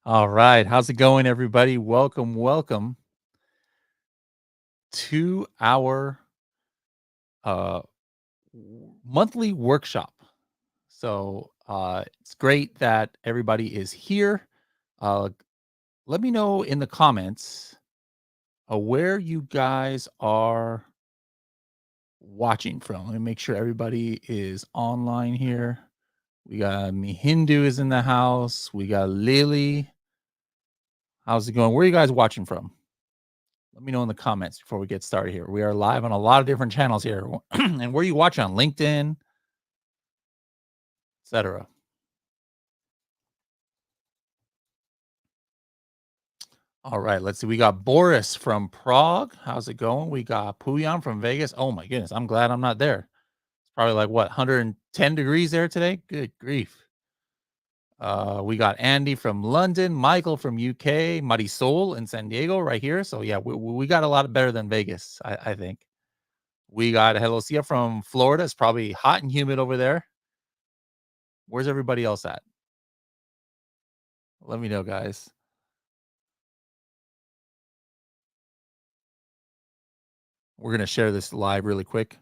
All right. How's it going, everybody? Welcome to our uh, monthly workshop. It's great that everybody is here. Uh, Let me know in the comments where you guys are watching from. Let me make sure everybody is online here. We got Hindu is in the house. We got Lily. How's it going? Where are you guys watching from? Let me know in the comments before we get started here. We are live on a lot of different channels here. And where you watch on LinkedIn, etc. All right, let's see. We got Boris from Prague. How's it going? We got Puyan from Vegas. Oh my goodness, I'm glad I'm not there. It's probably like what 110 degrees there today. Good grief. We got Andy from London, Michael from UK, Marisol in San Diego, right here. So yeah, we got a lot better than Vegas, I think. We got Helosia from Florida. It's probably hot and humid over there. Where's everybody else at? Let me know, guys. We're gonna share this live really quick.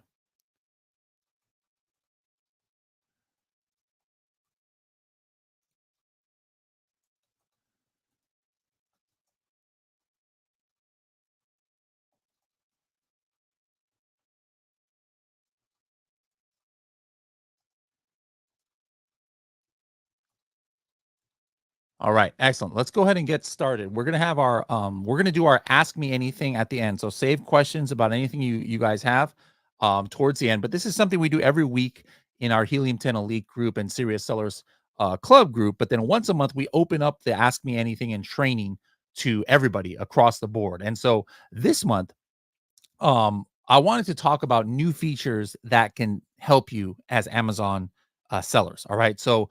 All right, excellent. Let's go ahead and get started. We're gonna do our ask me anything at the end. So save questions about anything you guys have towards the end. But this is something we do every week in our Helium 10 Elite group and Serious Sellers Club group. But then once a month, we open up the Ask Me Anything and training to everybody across the board. And so this month, I wanted to talk about new features that can help you as Amazon sellers. All right. So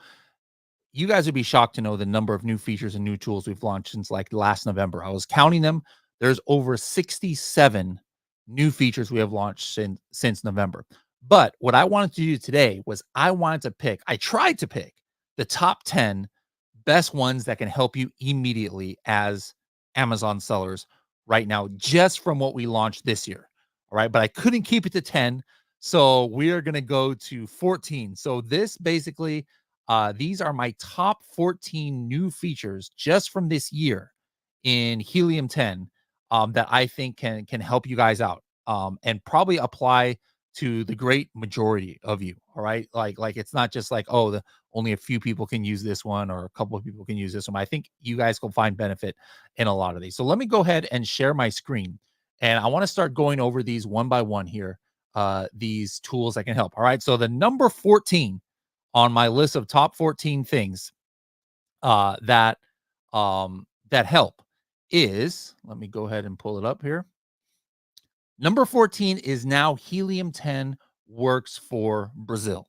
you guys would be shocked to know the number of new features and new tools we've launched since like last November. I was counting them. There's over 67 new features we have launched since November. But what I wanted to do today was I tried to pick the top 10 best ones that can help you immediately as Amazon sellers right now, just from what we launched this year. All right. But I couldn't keep it to 10. So we are going to go to 14. So this basically these are my top 14 new features just from this year in Helium 10 that I think can help you guys out and probably apply to the great majority of you. All right, like it's not just like only a few people can use this one or a couple of people can use this one. I think you guys will find benefit in a lot of these. So let me go ahead and share my screen, and I want to start going over these one by one here. These tools that can help. All right, so the number 14 on my list of top 14 things that help is, let me go ahead and pull it up here. Number 14 is now Helium 10 works for Brazil.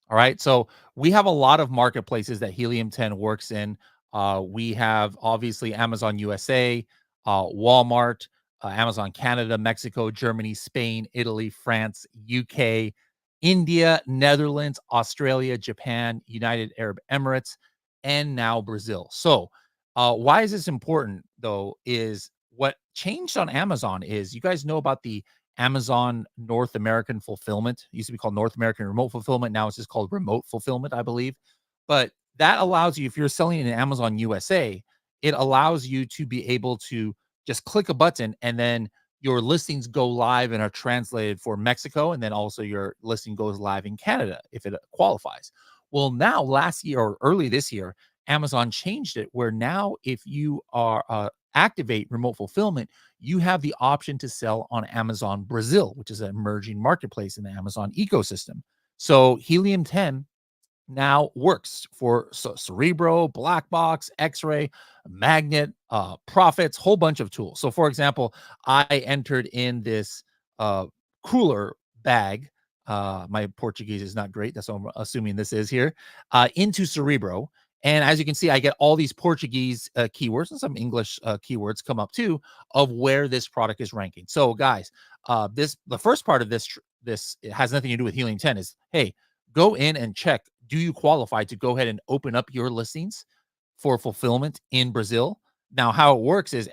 All right. So we have a lot of marketplaces that Helium 10 works in. We have obviously Amazon USA, Walmart, Amazon Canada, Mexico, Germany, Spain, Italy, France, UK, India, Netherlands, Australia, Japan, United Arab Emirates, and now Brazil. So, why is this important though? Is what changed on Amazon is you guys know about the Amazon North American fulfillment. It used to be called North American remote fulfillment. Now it's just called remote fulfillment, I believe. But that allows you, if you're selling in Amazon USA, it allows you to be able to just click a button and then your listings go live and are translated for Mexico. And then also your listing goes live in Canada if it qualifies. Well, now last year or early this year, Amazon changed it where now if you are activate remote fulfillment, you have the option to sell on Amazon Brazil, which is an emerging marketplace in the Amazon ecosystem. So Helium 10 now works for Cerebro, Black Box, X-Ray, Magnet, Profits, whole bunch of tools. So for example, I entered in this cooler bag. My Portuguese is not great. That's what I'm assuming this is here. Into Cerebro. And as you can see, I get all these Portuguese keywords and some English keywords come up too of where this product is ranking. So, guys, the first part of this it has nothing to do with Helium 10. Is hey, go in and check. Do you qualify to go ahead and open up your listings? for fulfillment in Brazil. Now, how it works is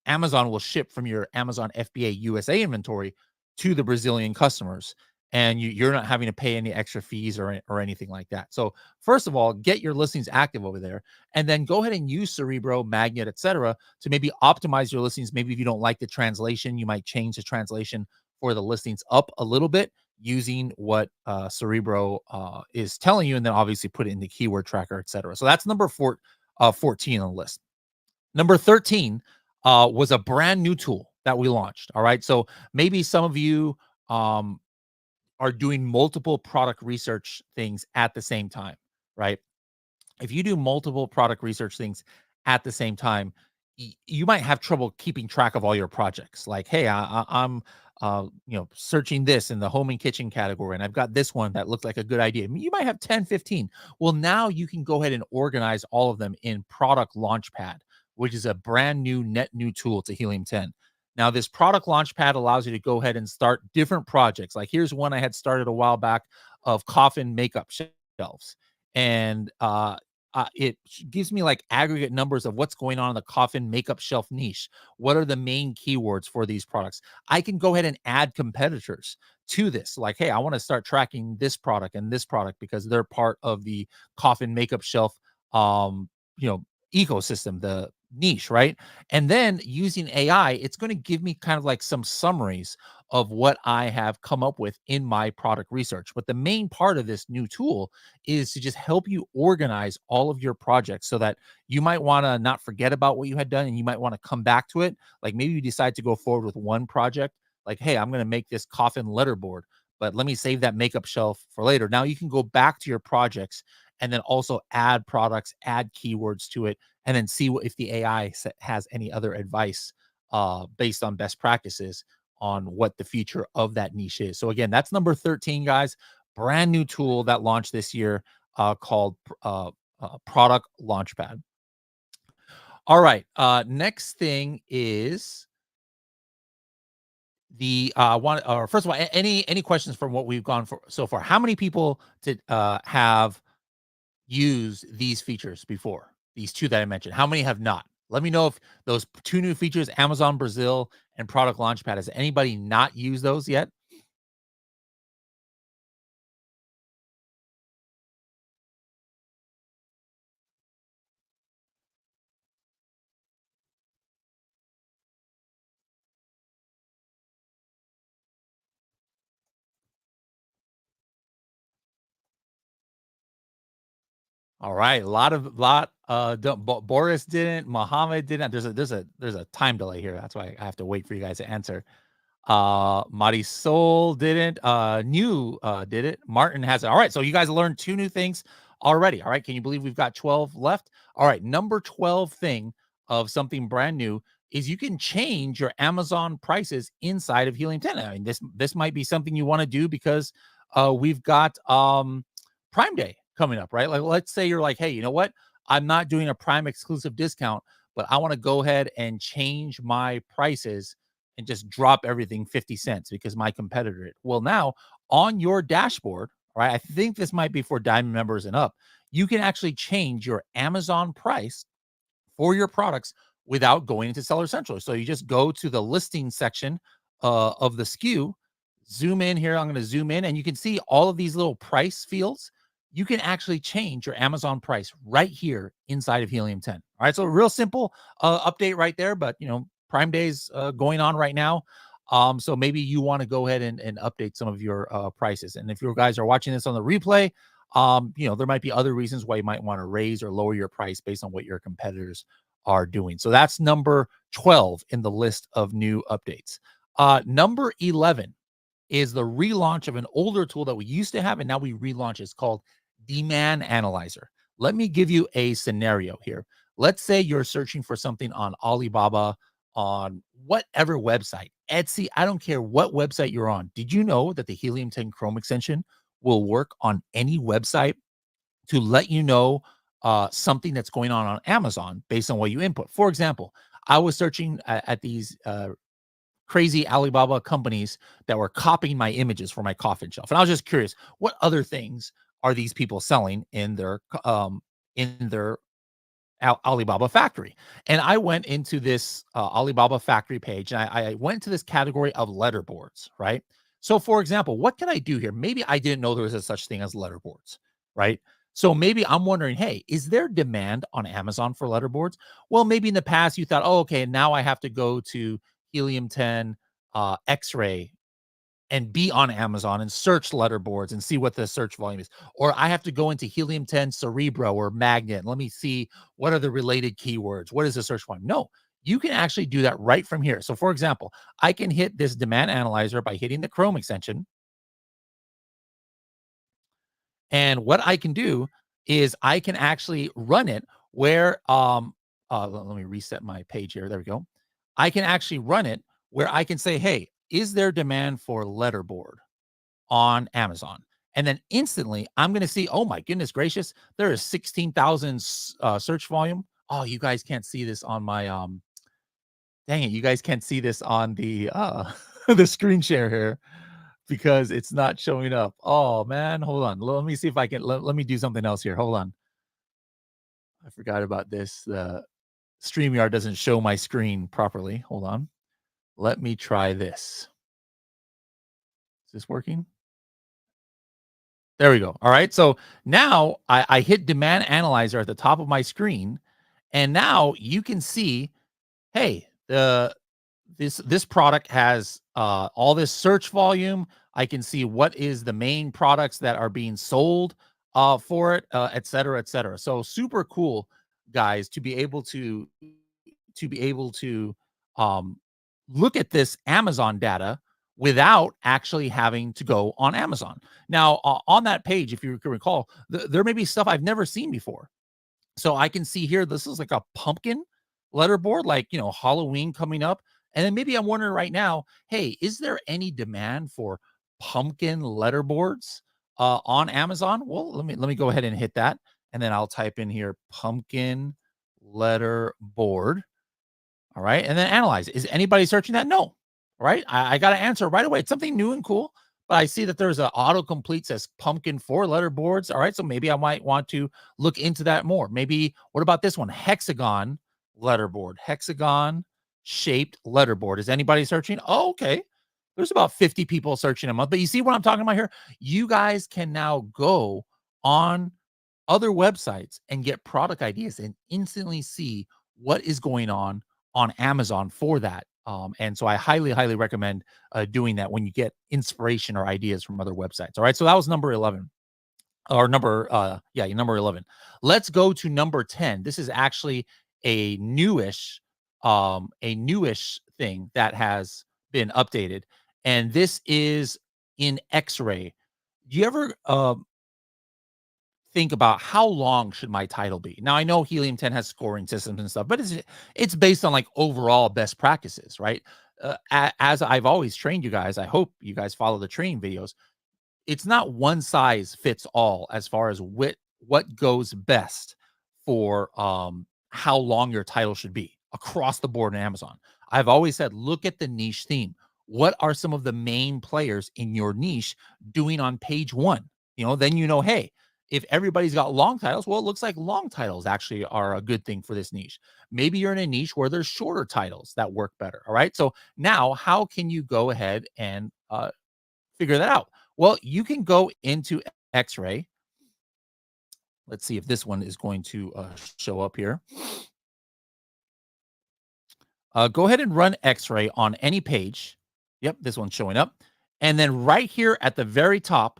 Amazon will ship from your Amazon FBA USA inventory to the Brazilian customers, and you're not having to pay any extra fees or anything like that. So, first of all, get your listings active over there, and then go ahead and use Cerebro, Magnet, etc., to maybe optimize your listings. Maybe if you don't like the translation, you might change the translation for the listings up a little bit using what Cerebro is telling you, and then obviously put it in the keyword tracker, etc. So that's number 14 on the list. Number 13 was a brand new tool that we launched. All right. So maybe some of you um, are doing multiple product research things at the same time, right? If you do multiple product research things at the same time, you might have trouble keeping track of all your projects. Like, hey, I'm searching this in the home and kitchen category, and I've got this one that looked like a good idea. I mean, you might have 10, 15. Well, now you can go ahead and organize all of them in Product Launchpad, which is a brand new, net new tool to Helium 10. Now, this Product Launchpad allows you to go ahead and start different projects. Like, here's one I had started a while back of coffin makeup shelves. And it gives me like aggregate numbers of what's going on in the coffin makeup shelf niche. What are the main keywords for these products? I can go ahead and add competitors to this. Like, hey, I want to start tracking this product and this product because they're part of the coffin makeup shelf, um, you know, ecosystem, the niche, right? And then using AI, it's going to give me kind of like some summaries of what I have come up with in my product research. But the main part of this new tool is to just help you organize all of your projects so that you might want to not forget about what you had done and you might want to come back to it. Like maybe you decide to go forward with one project, like, hey, I'm going to make this coffin letterboard, but let me save that makeup shelf for later. Now you can go back to your projects and then also add products, add keywords to it, and then see if the AI has any other advice based on best practices on what the future of that niche is. So again, that's number 13, guys. Brand new tool that launched this year called Product Launchpad. All right. Next thing is the one. Or first of all, any questions from what we've gone for so far? How many people did have used these features before? These two that I mentioned. How many have not? Let me know if those two new features, Amazon Brazil and Product Launchpad, has anybody not used those yet? All right, a Boris didn't, Mohammed didn't. There's a time delay here. That's why I have to wait for you guys to answer. Marisol didn't. New did it. Martin has it. All right, so you guys learned two new things already. All right, can you believe we've got 12 left? All right, number 12 thing of something brand new is you can change your Amazon prices inside of Helium 10. I mean, this might be something you want to do because we've got Prime Day coming up, right? Like, let's say you're like, hey, you know what? I'm not doing a Prime exclusive discount, but I want to go ahead and change my prices and just drop everything 50 cents because my competitor did. Well, now on your dashboard, right? I think this might be for Diamond members and up. You can actually change your Amazon price for your products without going into Seller Central. So you just go to the listing section of the SKU, zoom in here. I'm going to zoom in and you can see all of these little price fields. You can actually change your Amazon price right here inside of Helium 10. All right. So real simple update right there. But, Prime Days going on right now. So maybe you want to go ahead and update some of your prices. And if you guys are watching this on the replay, there might be other reasons why you might want to raise or lower your price based on what your competitors are doing. So that's number 12 in the list of new updates. Number 11 is the relaunch of an older tool that we used to have, and now we relaunch. It's called Demand Analyzer. Let me give you a scenario here. Let's say you're searching for something on Alibaba, on whatever website, Etsy, I don't care what website you're on. Did you know that the Helium 10 Chrome extension will work on any website to let you know something that's going on Amazon based on what you input? For example, I was searching at these crazy Alibaba companies that were copying my images for my coffin shelf. And I was just curious, what other things are these people selling in their Alibaba Factory. And I went into this Alibaba Factory page and I went to this category of letterboards, right? So, for example, what can I do here? Maybe I didn't know there was a such thing as letterboards, right? So maybe I'm wondering, hey, is there demand on Amazon for letterboards? Well, maybe in the past you thought, oh, okay, now I have to go to Helium 10 X-ray and be on Amazon and search letterboards and see what the search volume is. Or I have to go into Helium 10 Cerebro or Magnet. Let me see what are the related keywords. What is the search volume? No, you can actually do that right from here. So, for example, I can hit this demand analyzer by hitting the Chrome extension. And what I can do is I can actually run it where let me reset my page here. There we go. I can actually run it where I can say, hey, is there demand for letterboard on Amazon? And then instantly I'm going to see, oh my goodness gracious, there is 16,000 search volume. Oh, you guys can't see this on my dang it, you guys can't see this on the the screen share here because it's not showing up. Oh man, hold on. Let me see if I can let me do something else here. Hold on. I forgot about this. The StreamYard doesn't show my screen properly. Hold on. Let me try this. Is this working? There we go. All right. So now I hit demand analyzer at the top of my screen, and now you can see, hey, this product has all this search volume. I can see what is the main products that are being sold for it, et cetera, et cetera. So super cool, guys, to be able to um, look at this Amazon data without actually having to go on Amazon. Now, on that page, if you can recall, there may be stuff I've never seen before. So I can see here, this is like a pumpkin letterboard, like, Halloween coming up. And then maybe I'm wondering right now, hey, is there any demand for pumpkin letterboards on Amazon? Well, let me go ahead and hit that. And then I'll type in here pumpkin letterboard. All right. And then analyze. Is anybody searching that? No. All right. I got to answer right away. It's something new and cool. But I see that there's an autocomplete says pumpkin for letterboards. All right. So maybe I might want to look into that more. Maybe what about this one? Hexagon letterboard. Hexagon shaped letterboard. Is anybody searching? Oh, okay. There's about 50 people searching a month. But you see what I'm talking about here? You guys can now go on other websites and get product ideas and instantly see what is going on Amazon for that. And so I highly, highly recommend doing that when you get inspiration or ideas from other websites. All right. So that was number 11 or number 11. Let's go to number 10. This is actually a newish thing that has been updated. And this is in X-ray. Do you ever think about how long should my title be? Now I know Helium 10 has scoring systems and stuff, but it's based on like overall best practices, right? As I've always trained you guys, I hope you guys follow the training videos. It's not one size fits all as far as what goes best for how long your title should be across the board in Amazon. I've always said look at the niche theme. What are some of the main players in your niche doing on page 1? Then hey, if everybody's got long titles, well, it looks like long titles actually are a good thing for this niche. Maybe you're in a niche where there's shorter titles that work better. All right. So now how can you go ahead and figure that out? Well, you can go into X-ray. Let's see if this one is going to show up here. Go ahead and run X-ray on any page. Yep, this one's showing up. And then right here at the very top,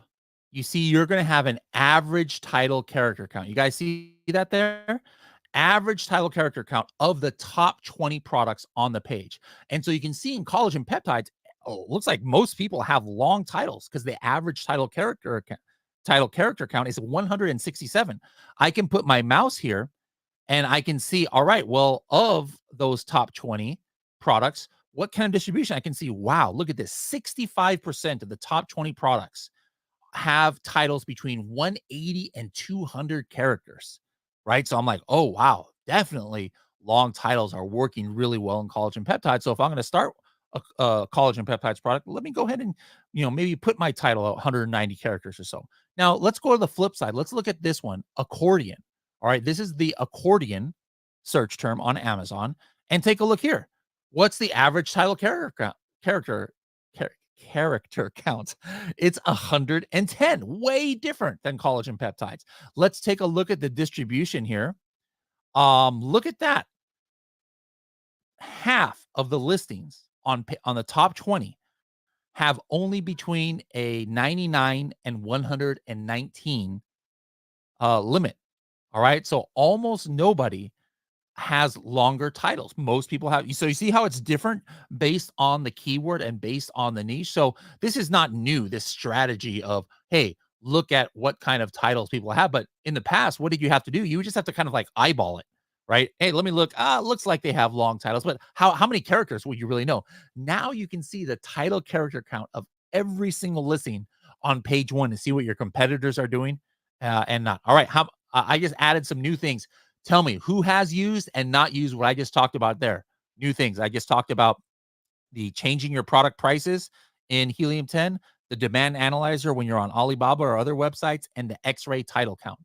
you see you're going to have an average title character count. You guys see that there? Average title character count of the top 20 products on the page. And so you can see in collagen peptides, looks like most people have long titles because the average title character count is 167. I can put my mouse here and I can see, all right, well, of those top 20 products, what kind of distribution? I can see, wow, look at this. 65% of the top 20 products have titles between 180 and 200 characters, right? So I'm like, oh, wow, definitely long titles are working really well in collagen peptides. So if I'm going to start a collagen peptides product, let me go ahead and, maybe put my title at 190 characters or so. Now let's go to the flip side. Let's look at this one, accordion. All right. This is the accordion search term on Amazon and take a look here. What's the average title character count? It's 110, way different than collagen peptides. Let's take a look at the distribution here. Look at that. Half of the listings on the top 20 have only between a 99 and 119 limit. All right. So almost nobody has longer titles. Most people have. So you see how it's different based on the keyword and based on the niche. So this is not new, this strategy of, hey, look at what kind of titles people have. But in the past, what did you have to do? You would just have to kind of like eyeball it, right? Hey, let me look. Looks like they have long titles, but how many characters would you really know? Now you can see the title character count of every single listing on page one to see what your competitors are doing and not. All right. I just added some new things. Tell me who has used and not used what I just talked about there. New things. I just talked about the changing your product prices in Helium 10, the demand analyzer when you're on Alibaba or other websites, and the X-ray title count.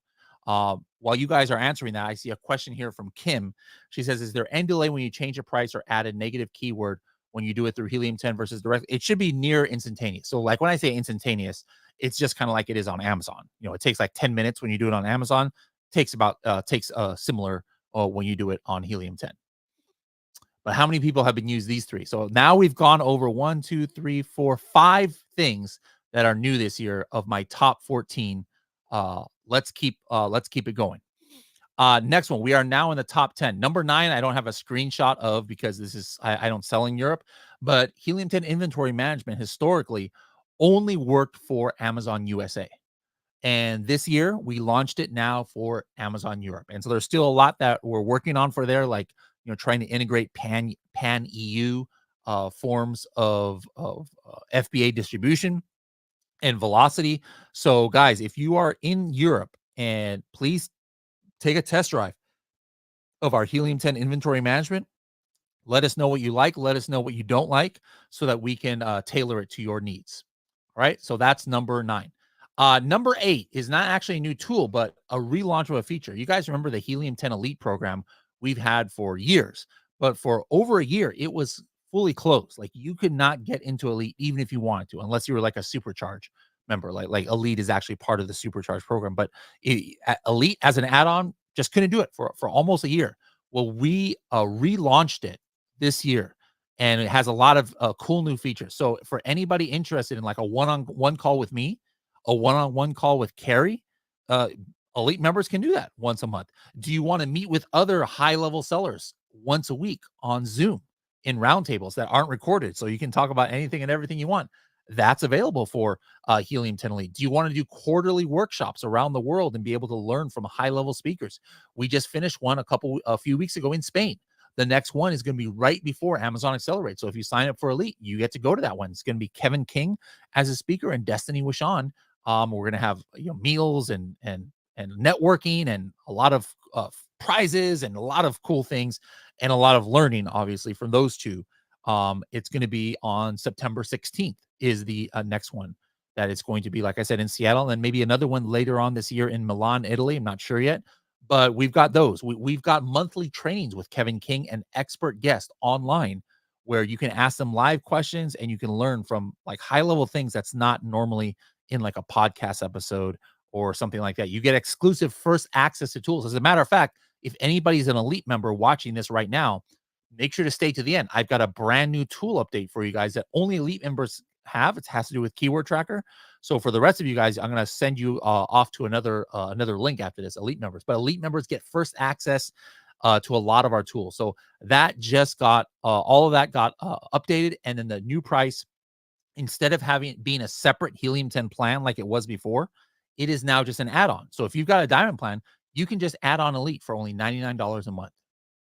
While you guys are answering that, I see a question here from Kim. She says, is there end delay when you change a price or add a negative keyword when you do it through Helium 10 versus direct? It should be near instantaneous. So like when I say instantaneous, it's just kind of like it is on Amazon. It takes like 10 minutes when you do it on Amazon. Takes similar when you do it on Helium 10. But how many people have been used these three? So now we've gone over 1, 2, 3, 4, 5 things that are new this year of my top 14. Let's keep it going. Next one, we are now in the top 10. Number 9, I don't have a screenshot of because this is I don't sell in Europe, but Helium 10 inventory management historically only worked for Amazon USA. And this year we launched it now for Amazon Europe. And so there's still a lot that we're working on for there, like trying to integrate pan EU forms of FBA distribution and velocity. So guys, if you are in Europe, and please take a test drive of our Helium 10 inventory management. Let us know what you like. Let us know what you don't like so that we can tailor it to your needs. All right. So that's number 9. Number 8 is not actually a new tool, but a relaunch of a feature. You guys remember the Helium 10 Elite program we've had for years, but for over a year, it was fully closed. Like you could not get into Elite even if you wanted to, unless you were like a supercharge member. Like Elite is actually part of the supercharge program, but Elite as an add-on just couldn't do it for almost a year. Well, we relaunched it this year, and it has a lot of cool new features. So for anybody interested in like a one-on-one call with me, a one-on-one call with Carrie, Elite members can do that once a month. Do you want to meet with other high-level sellers once a week on Zoom in roundtables that aren't recorded so you can talk about anything and everything you want? That's available for Helium 10 Elite. Do you want to do quarterly workshops around the world and be able to learn from high-level speakers? We just finished one a few weeks ago in Spain. The next one is going to be right before Amazon Accelerate. So if you sign up for Elite, you get to go to that one. It's going to be Kevin King as a speaker and Destiny Wishon. We're going to have meals and networking and a lot of prizes and a lot of cool things and a lot of learning, obviously, from those two. It's going to be on September 16th is the next one that it's going to be, like I said, in Seattle, and maybe another one later on this year in Milan, Italy. I'm not sure yet, but we've got those. We've got monthly trainings with Kevin King and expert guests online where you can ask them live questions and you can learn from like high level things that's not normally in like a podcast episode or something like that. You get exclusive first access to tools. As a matter of fact, if anybody's an Elite member watching this right now, make sure to stay to the end. I've got a brand new tool update for you guys that only Elite members have. It has to do with Keyword Tracker. So for the rest of you guys, I'm going to send you off to another link after this, Elite members. But Elite members get first access to a lot of our tools. So that just got all of that got updated, and then the new price, instead of being a separate Helium 10 plan like it was before, it is now just an add-on. So if you've got a diamond plan, you can just add on Elite for only $99 a month.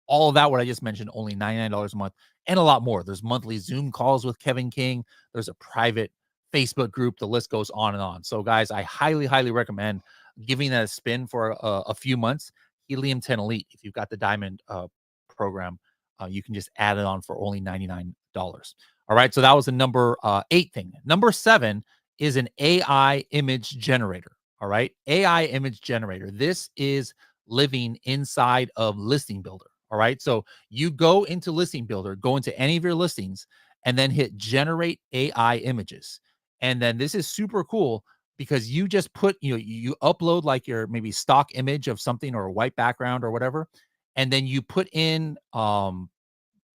All of that, what I just mentioned, only $99 a month, and a lot more. There's monthly Zoom calls with Kevin King. There's a private Facebook group. The list goes on and on. So guys, I highly, highly recommend giving that a spin for a few months. Helium 10 Elite, if you've got the diamond program, you can just add it on for only $99. All right, so that was the number 8 thing. Number 7 is an AI image generator. All right, AI image generator. This is living inside of Listing Builder. All right. So you go into Listing Builder, go into any of your listings, and then hit generate AI images. And then this is super cool because you just put, you upload like your maybe stock image of something or a white background or whatever. And then you put in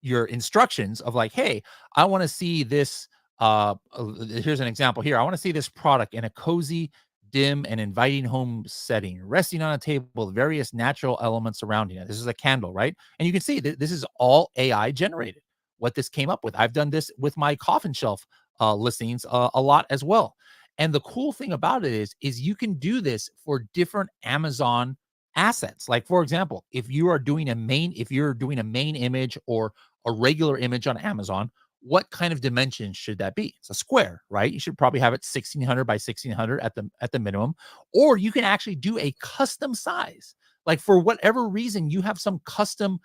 your instructions of like, hey, I want to see this. Here's an example here. I want to see this product in a cozy, dim, and inviting home setting, resting on a table with various natural elements surrounding it. This is a candle, right? And you can see that this is all AI generated. What this came up with. I've done this with my coffin shelf listings a lot as well. And the cool thing about it is you can do this for different Amazon assets. Like for example, if you're doing a main image or a regular image on Amazon, what kind of dimensions should that be? It's a square, right? You should probably have it 1600 by 1600 at the minimum, or you can actually do a custom size. Like for whatever reason, you have some custom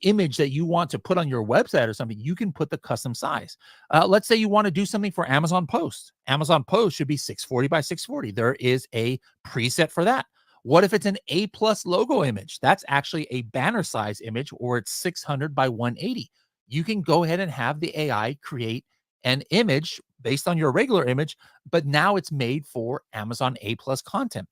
image that you want to put on your website or something, you can put the custom size. Let's say you want to do something for Amazon Post. Amazon Post should be 640 by 640. There is a preset for that. What if it's an A plus logo image? That's actually a banner size image, or it's 600 by 180. You can go ahead and have the AI create an image based on your regular image, but now it's made for Amazon A plus content.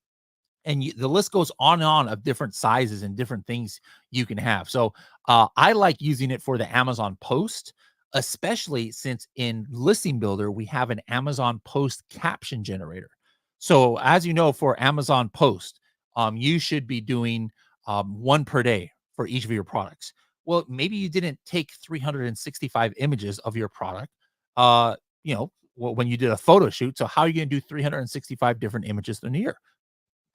And the list goes on and on of different sizes and different things you can have. So I like using it for the Amazon Post, especially since in Listing Builder we have an Amazon Post caption generator. So as you know, for Amazon Post, you should be doing one per day for each of your products. Well, maybe you didn't take 365 images of your product. Uh, when you did a photo shoot. So how are you going to do 365 different images in a year?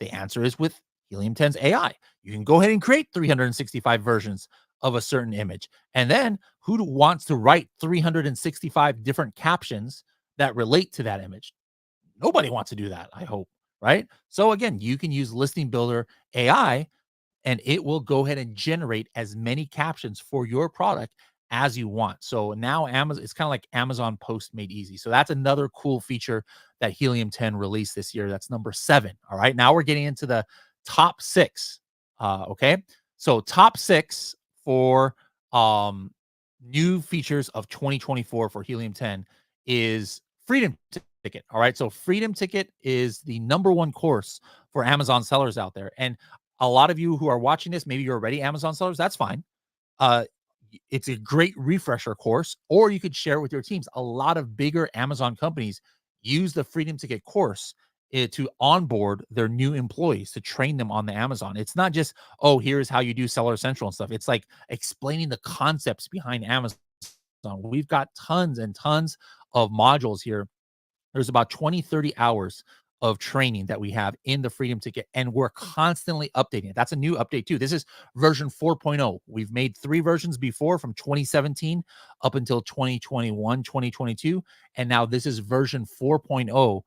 The answer is with Helium 10's AI. You can go ahead and create 365 versions of a certain image. And then who wants to write 365 different captions that relate to that image? Nobody wants to do that, I hope, right? So again, you can use Listing Builder AI and it will go ahead and generate as many captions for your product as you want. So now Amazon, it's kind of like Amazon Post made easy. So that's another cool feature that Helium 10 released this year. That's number 7. All right. Now we're getting into the top 6. Okay. So top 6 for new features of 2024 for Helium 10 is Freedom Ticket. All right. So Freedom Ticket is the number 1 course for Amazon sellers out there. And a lot of you who are watching this, maybe you're already Amazon sellers. That's fine. Uh, it's a great refresher course, or you could share it with your teams. A lot of bigger Amazon companies use the Freedom Ticket course to onboard their new employees to train them on the Amazon. It's not just, oh, here's how you do Seller Central and stuff. It's like explaining the concepts behind Amazon. We've got tons and tons of modules here. There's about 20, 30 hours of training that we have in the Freedom Ticket, and we're constantly updating it. That's a new update too. This is version 4.0. We've made 3 versions before from 2017 up until 2021, 2022, and now this is version 4.0,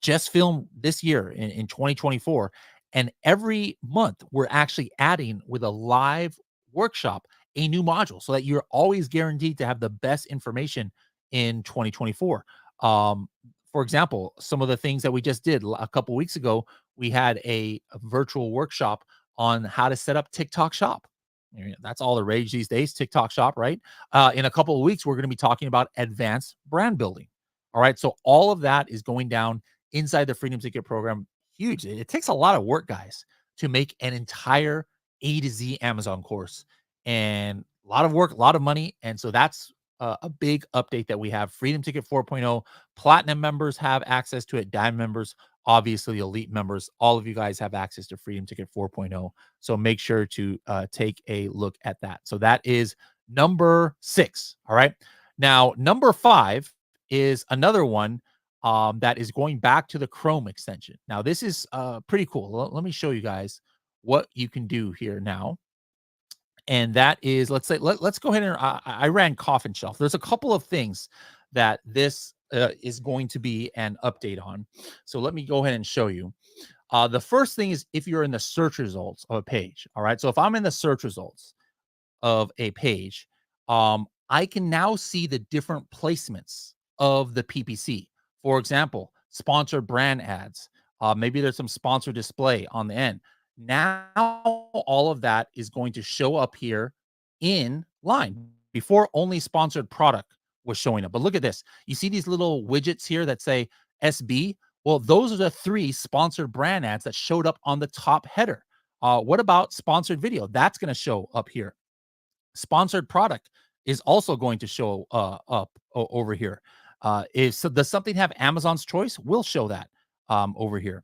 just filmed this year in 2024. And every month, we're actually adding with a live workshop a new module so that you're always guaranteed to have the best information in 2024. Um, for example, some of the things that we just did a couple weeks ago, we had a virtual workshop on how to set up TikTok Shop. That's all the rage these days, TikTok Shop, right? In a couple of weeks, we're going to be talking about advanced brand building. All right. So all of that is going down inside the Freedom Ticket program. Huge. It takes a lot of work, guys, to make an entire A to Z Amazon course, and a lot of work, a lot of money. And so that's a big update that we have. Freedom Ticket 4.0, platinum members have access to it. Diamond members, obviously elite members, all of you guys have access to Freedom Ticket 4.0. So make sure to take a look at that. So that is number 6. All right. Now, number 5 is another one that is going back to the Chrome extension. Now, this is pretty cool. Let me show you guys what you can do here now. And that is, let's say, let's go ahead and I ran Coffin Shelf. There's a couple of things that this is going to be an update on. So let me go ahead and show you. The first thing is if you're in the search results of a page. All right. So if I'm in the search results of a page, I can now see the different placements of the PPC. For example, sponsored brand ads. Maybe there's some sponsored display on the end. Now all of that is going to show up here in line. Before, only sponsored product was showing up. But look at this. You see these little widgets here that say SB? Well, those are the 3 sponsored brand ads that showed up on the top header. What about sponsored video? That's going to show up here. Sponsored product is also going to show up over here. Does something have Amazon's choice? We'll show that over here.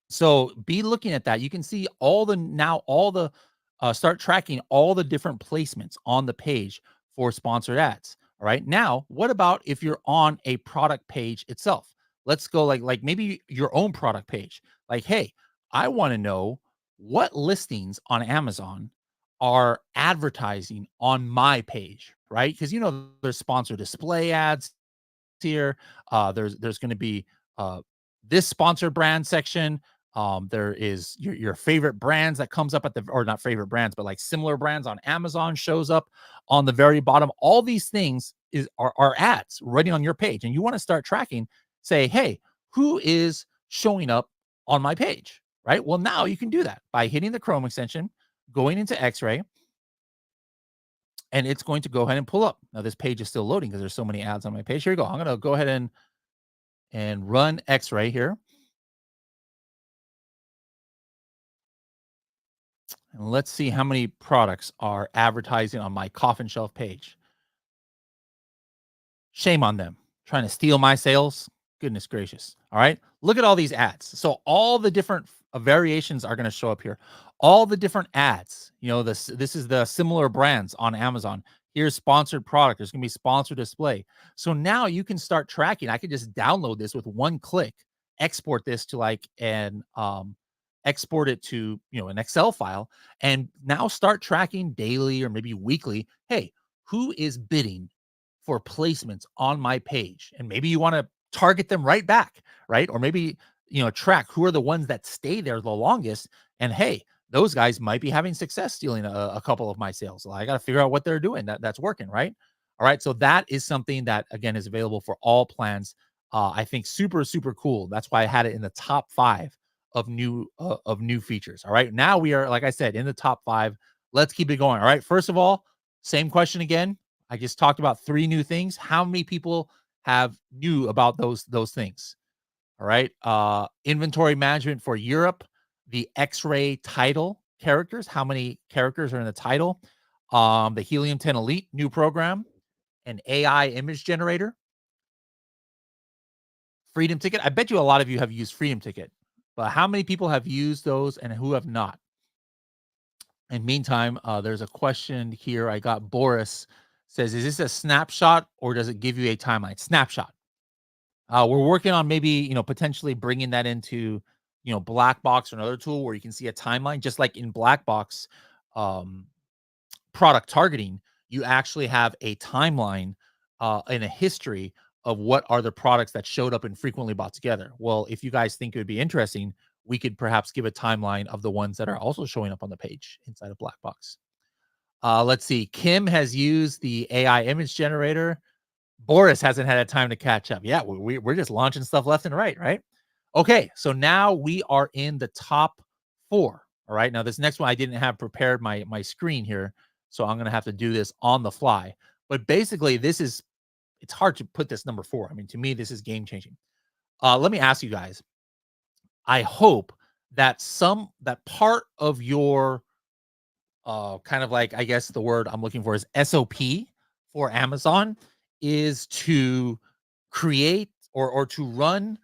So be looking at that. You can see all the start tracking all the different placements on the page for sponsored ads. All right. Now, what about if you're on a product page itself? Let's go like maybe your own product page. Like, hey, I want to know what listings on Amazon are advertising on my page, right? Because there's sponsored display ads here. There's going to be this sponsored brand section. There is your favorite brands that comes up at the, or not favorite brands, but like similar brands on Amazon shows up on the very bottom. All these things are ads running on your page, and you want to start tracking. Say, hey, who is showing up on my page, right? Well, now you can do that by hitting the Chrome extension, going into X-Ray, and it's going to go ahead and pull up. Now this page is still loading because there's so many ads on my page. Here you go. I'm going to go ahead and run X-Ray here. And let's see how many products are advertising on my coffin shelf page. Shame on them. Trying to steal my sales. Goodness gracious. All right. Look at all these ads. So all the different variations are going to show up here. All the different ads. This is the similar brands on Amazon. Here's sponsored product. There's going to be sponsored display. So now you can start tracking. I could just download this with one click, export this to export it to an Excel file, and now start tracking daily or maybe weekly. Hey, who is bidding for placements on my page? And maybe you want to target them right back, right? Or maybe track who are the ones that stay there the longest. And hey, those guys might be having success stealing a couple of my sales. So I got to figure out what they're doing that's working, right? All right. So that is something that again is available for all plans. I think super, super cool. That's why I had it in the top 5 of new features. All right. Now we are, like I said, in the top 5. Let's keep it going. All right. First of all, same question again. I just talked about 3 new things. How many people have knew about those things? All right. Inventory management for Europe, the X-ray title characters. How many characters are in the title? The Helium 10 Elite new program, an AI image generator, Freedom Ticket. I bet you a lot of you have used Freedom Ticket, but how many people have used those and who have not? And meantime, there's a question here. I got Boris says, is this a snapshot or does it give you a timeline? Snapshot. We're working on maybe, potentially bringing that into, Black Box or another tool where you can see a timeline, just like in Black Box product targeting, you actually have a timeline and a history of what are the products that showed up and frequently bought together. Well, if you guys think it would be interesting, we could perhaps give a timeline of the ones that are also showing up on the page inside of Black Box. Let's see. Kim has used the AI image generator. Boris hasn't had a time to catch up. Yeah, we're just launching stuff left and right, right? Okay, so now we are in the top 4. All right, now this next one I didn't have prepared my screen here, so I'm gonna have to do this on the fly. But basically, it's hard to put this number 4. I mean, to me, this is game changing. Let me ask you guys. I hope that part of your kind of like, I guess the word I'm looking for is SOP for Amazon is to create or to run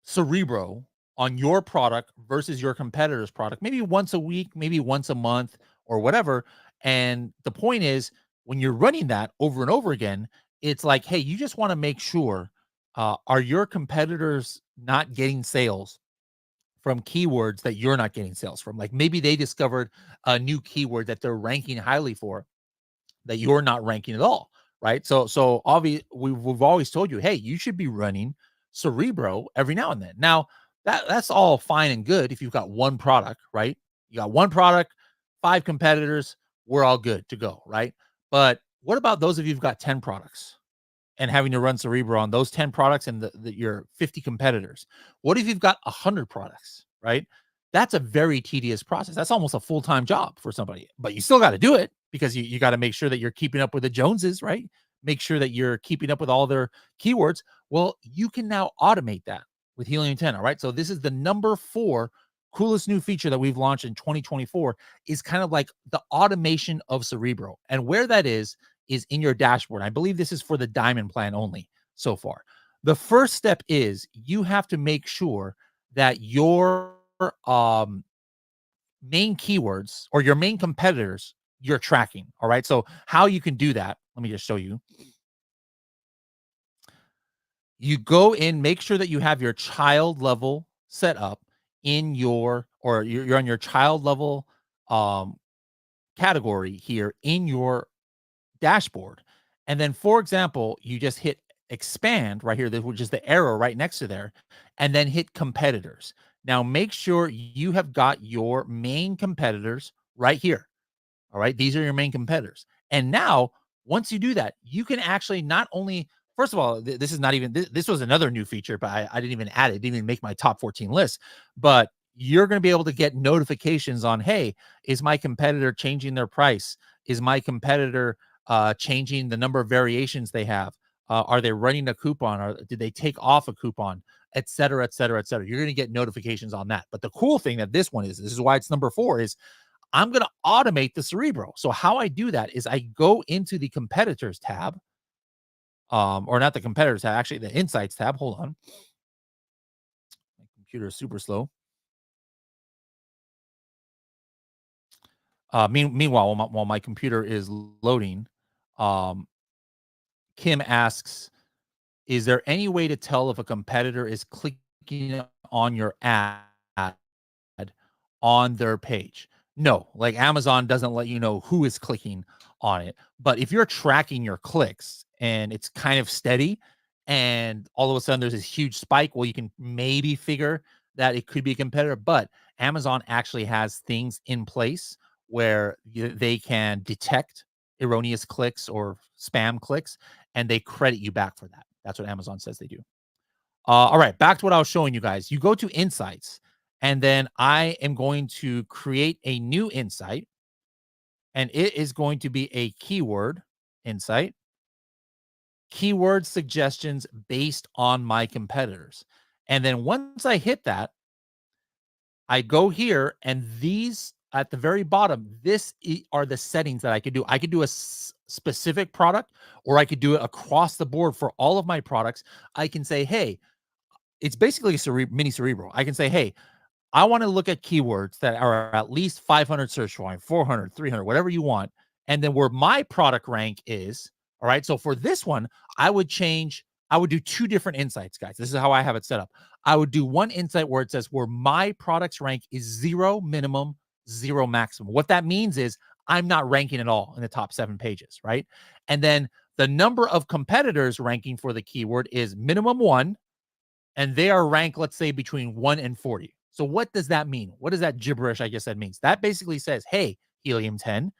Cerebro on your product versus your competitor's product, maybe once a week, maybe once a month or whatever. And the point is, when you're running that over and over again, it's like, hey, you just want to make sure, are your competitors not getting sales from keywords that you're not getting sales from? Like maybe they discovered a new keyword that they're ranking highly for that you're not ranking at all, right? So obviously we've always told you, hey, you should be running Cerebro every now and then. Now that's all fine and good if you've got one product, right? You got one product, 5 competitors, we're all good to go, right? But what about those of you who've got 10 products and having to run Cerebro on those 10 products and your 50 competitors? What if you've got 100 products, right? That's a very tedious process. That's almost a full-time job for somebody, but you still got to do it because you got to make sure that you're keeping up with the Joneses, right? Make sure that you're keeping up with all their keywords. Well, you can now automate that with Helium 10. All right. So this is the number 4 coolest new feature that we've launched in 2024 is kind of like the automation of Cerebro. And where that is in your dashboard. I believe this is for the diamond plan only so far. The first step is you have to make sure that your main keywords or your main competitors you're tracking. All right. So how you can do that, let me just show you. You go in, make sure that you have your child level set up in your, or you're on your child level um, category here in your dashboard. And then, for example, you just hit expand right here, which is the arrow right next to there, and then hit competitors. Now, make sure you have got your main competitors right here. All right. These are your main competitors. And now, once you do that, you can actually not only, first of all, this is not even, this was another new feature, but I didn't even add it, didn't even make my top 14 list. But you're going to be able to get notifications on, hey, is my competitor changing their price? Is my competitor changing the number of variations they have? Are they running a coupon? Or did they take off a coupon? Et cetera, et cetera, et cetera. You're going to get notifications on that. But the cool thing that this one is, this is why it's number 4, is I'm going to automate the Cerebro. So how I do that is I go into the competitors tab, or not the competitors tab, actually the insights tab. Hold on. My computer is super slow. Meanwhile, while my computer is loading, um, Kim asks, is there any way to tell if a competitor is clicking on your ad on their page? No, like Amazon doesn't let you know who is clicking on it. But if you're tracking your clicks and it's kind of steady and all of a sudden there's this huge spike, well, you can maybe figure that it could be a competitor. But Amazon actually has things in place where they can detect erroneous clicks or spam clicks and they credit you back for that. That's what Amazon says they do. All right, back to what I was showing you guys. You go to insights, and then I am going to create a new insight, and it is going to be a keyword insight, keyword suggestions based on my competitors. And then once I hit that, I go here, and these at the very bottom, are the settings that I could do. I could do a specific product, or I could do it across the board for all of my products. I can say, hey, it's basically a mini Cerebro. I can say, hey, I want to look at keywords that are at least 500 search volume, 400, 300, whatever you want. And then where my product rank is. All right. So for this one, I would do 2 different insights, guys. This is how I have it set up. I would do one insight where it says where my product's rank is 0 minimum, 0 maximum. What that means is I'm not ranking at all in the top 7 pages. Right. And then the number of competitors ranking for the keyword is minimum 1, and they are ranked, let's say, between 1 and 40. So what does that mean? What does that gibberish I guess that means? That basically says, hey, Helium 10,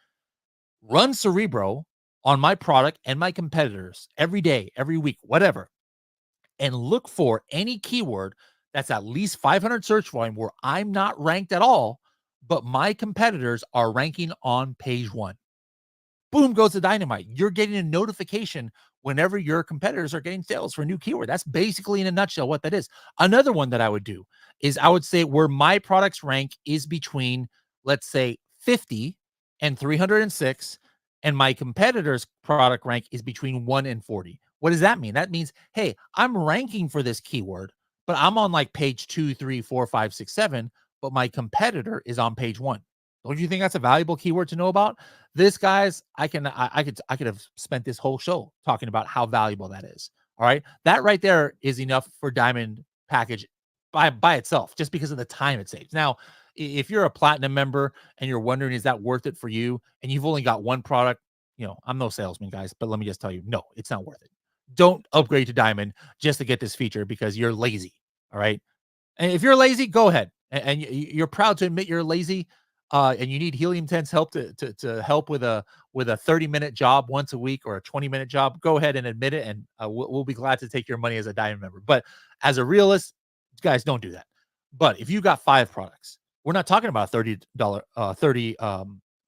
run Cerebro on my product and my competitors every day, every week, whatever, and look for any keyword that's at least 500 search volume where I'm not ranked at all, but my competitors are ranking on page 1. Boom goes the dynamite. You're getting a notification whenever your competitors are getting sales for a new keyword. That's basically in a nutshell what that is. Another one that I would do is I would say where my product's rank is between, let's say, 50 and 306, and my competitor's product rank is between 1 and 40. What does that mean? That means, hey, I'm ranking for this keyword, but I'm on like page 2, 3, 4, 5, 6, 7, but my competitor is on page 1. Don't you think that's a valuable keyword to know about? This, guys, I could have spent this whole show talking about how valuable that is. All right. That right there is enough for diamond package by itself, just because of the time it saves. Now, if you're a platinum member and you're wondering, is that worth it for you? And you've only got one product, I'm no salesman, guys, but let me just tell you, no, it's not worth it. Don't upgrade to diamond just to get this feature because you're lazy. All right. And if you're lazy, go ahead. And you're proud to admit you're lazy, and you need Helium 10's help to help with a 30-minute job once a week or a 20-minute job. Go ahead and admit it, and we'll be glad to take your money as a diamond member. But as a realist, guys, don't do that. But if you got 5 products, we're not talking about a $30 30